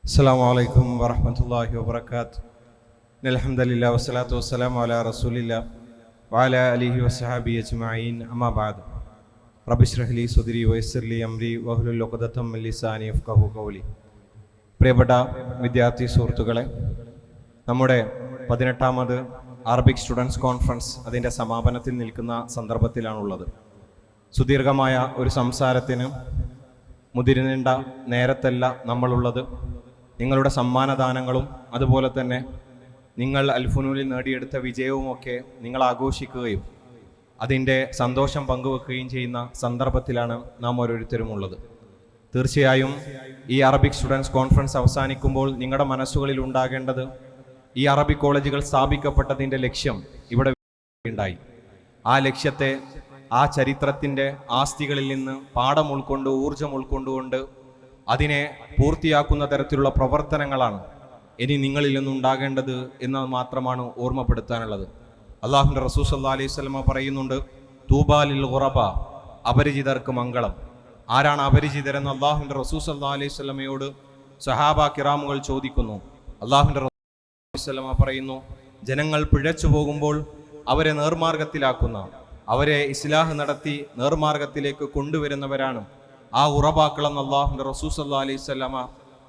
അസ്സലാമു അലൈക്കും വറഹ്മത്തുള്ളാഹി വബറകാതുഹു. അൽഹംദുലില്ലാഹി വസ്സലാത്തു വസ്സലാമു അലാ റസൂലില്ലാഹി വഅലാ ആലിഹി വസ്സഹബിഹി അജ്മഈൻ. അമ്മാ ബഅദ്. റബ്ബി ഇശ്റഹ് ലി സദ്രി വയസ്സിർ ലി അംരി വഹ്ലുൽ ഉഖ്ദതം മിൻ ലിസാനി യഫ്ഖഹു ഖൗലി. പ്രിയപ്പെട്ട വിദ്യാർത്ഥി സുഹൃത്തുക്കളെ, നമ്മുടെ 18ാമത് അറബിക് സ്റ്റുഡൻസ് കോൺഫറൻസ് അതിൻ്റെ സമാപനത്തിൽ നിൽക്കുന്ന സന്ദർഭത്തിലാണുള്ളത്. സുദീർഘമായ ഒരു സംസാരത്തിന് മുതിരുന്നേണ്ട നേരത്തല്ല നമ്മളുള്ളത്. നിങ്ങളുടെ സമ്മാനദാനങ്ങളും അതുപോലെ തന്നെ നിങ്ങൾ അൽഫുനൂലിൽ നേടിയെടുത്ത വിജയവുമൊക്കെ നിങ്ങൾ ആഘോഷിക്കുകയും അതിൻ്റെ സന്തോഷം പങ്കുവെക്കുകയും ചെയ്യുന്ന സന്ദർഭത്തിലാണ് നാം ഓരോരുത്തരും ഉള്ളത്. തീർച്ചയായും ഈ അറബിക് സ്റ്റുഡൻസ് കോൺഫറൻസ് അവസാനിക്കുമ്പോൾ നിങ്ങളുടെ മനസ്സുകളിൽ ഉണ്ടാകേണ്ടത് ഈ അറബിക് കോളേജുകൾ സ്ഥാപിക്കപ്പെട്ടതിൻ്റെ ലക്ഷ്യം ഇവിടെ ഉണ്ടായി. ആ ലക്ഷ്യത്തെ ആ ചരിത്രത്തിൻ്റെ ആസ്തികളിൽ നിന്ന് പാഠം ഉൾക്കൊണ്ട് ഊർജം ഉൾക്കൊണ്ടുകൊണ്ട് അതിനെ പൂർത്തിയാക്കുന്ന തരത്തിലുള്ള പ്രവർത്തനങ്ങളാണ് ഇനി നിങ്ങളിൽ നിന്നുണ്ടാകേണ്ടത് എന്ന് മാത്രമാണ് ഓർമ്മപ്പെടുത്താനുള്ളത്. അള്ളാഹുവിൻ്റെ റസൂൽ സല്ലല്ലാഹു അലൈഹി വസല്ലമ പറയുന്നുണ്ട്, തൂബാ ലിൽ ഗുറബ, അപരിചിതർക്ക് മംഗളം. ആരാണ് അപരിചിതരെന്ന് അള്ളാഹുവിൻ്റെ റസൂൽ സല്ലല്ലാഹു അലൈഹി വസല്ലമയോട് സഹാബ കിറാമുകൾ ചോദിക്കുന്നു. അള്ളാഹുവിൻ്റെ റസൂൽ സല്ലല്ലാഹു അലൈഹി വസല്ലമ പറയുന്നു, ജനങ്ങൾ പിഴച്ചു പോകുമ്പോൾ അവരെ നേർമാർഗത്തിലാക്കുന്ന, അവരെ ഇസ്ലാഹ് നടത്തി നേർമാർഗത്തിലേക്ക് കൊണ്ടുവരുന്നവരാണ് ആ ഉറബാക്കളെന്ന് അള്ളാഹുവിൻ്റെ റസൂൽ സല്ലല്ലാഹു അലൈഹി വസല്ലമ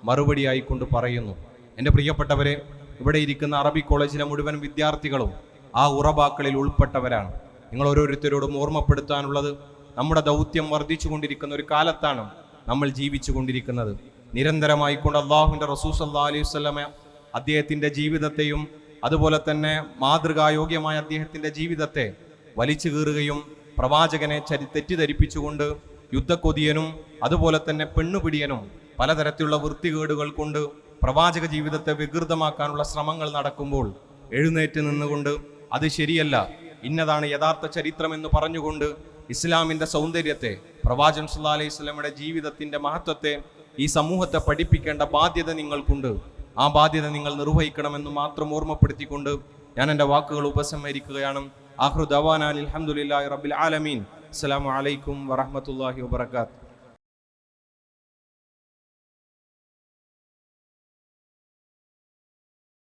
മറുപടിയായിക്കൊണ്ട് പറയുന്നു. എൻ്റെ പ്രിയപ്പെട്ടവരെ, ഇവിടെ ഇരിക്കുന്ന അറബി കോളേജിലെ മുഴുവൻ വിദ്യാർത്ഥികളും ആ ഉറബാക്കളിൽ ഉൾപ്പെട്ടവരാണ്. നിങ്ങൾ ഓരോരുത്തരോടും ഓർമ്മപ്പെടുത്താനുള്ളത്, നമ്മുടെ ദൗത്യം വർദ്ധിച്ചു കൊണ്ടിരിക്കുന്ന ഒരു കാലത്താണ് നമ്മൾ ജീവിച്ചു കൊണ്ടിരിക്കുന്നത്. നിരന്തരമായിക്കൊണ്ട് അള്ളാഹുവിൻ്റെ റസൂൽ സല്ലല്ലാഹു അലൈഹി വസല്ലമ അദ്ദേഹത്തിൻ്റെ ജീവിതത്തെയും അതുപോലെ തന്നെ മാതൃകായോഗ്യമായ അദ്ദേഹത്തിൻ്റെ ജീവിതത്തെ വലിച്ചു കീറുകയും പ്രവാചകനെ തെറ്റിദ്ധരിപ്പിച്ചുകൊണ്ട് യുദ്ധക്കൊതിയനും അതുപോലെ തന്നെ പെണ്ണുപിടിയനും പലതരത്തിലുള്ള വൃത്തികേടുകൾ കൊണ്ട് പ്രവാചക ജീവിതത്തെ വികൃതമാക്കാനുള്ള ശ്രമങ്ങൾ നടക്കുമ്പോൾ എഴുന്നേറ്റ് നിന്നുകൊണ്ട് അത് ശരിയല്ല, ഇന്നതാണ് യഥാർത്ഥ ചരിത്രം എന്ന് പറഞ്ഞുകൊണ്ട് ഇസ്ലാമിൻ്റെ സൗന്ദര്യത്തെ, പ്രവാചകൻ സല്ലല്ലാഹു അലൈഹി വസല്ലമയുടെ ജീവിതത്തിൻ്റെ മഹത്വത്തെ ഈ സമൂഹത്തെ പഠിപ്പിക്കേണ്ട ബാധ്യത നിങ്ങൾക്കുണ്ട്. ആ ബാധ്യത നിങ്ങൾ നിർവഹിക്കണമെന്ന് മാത്രം ഓർമ്മപ്പെടുത്തിക്കൊണ്ട് ഞാൻ എൻ്റെ വാക്കുകൾ ഉപസംഹരിക്കുകയാണ്. ആഖിറു ദഅവാനാ അൽഹംദുലില്ലാഹി റബ്ബിൽ ആലമീൻ. അസ്സലാമു അലൈക്കും വറഹ്മത്തുള്ളാഹി വബറകാതുഹു.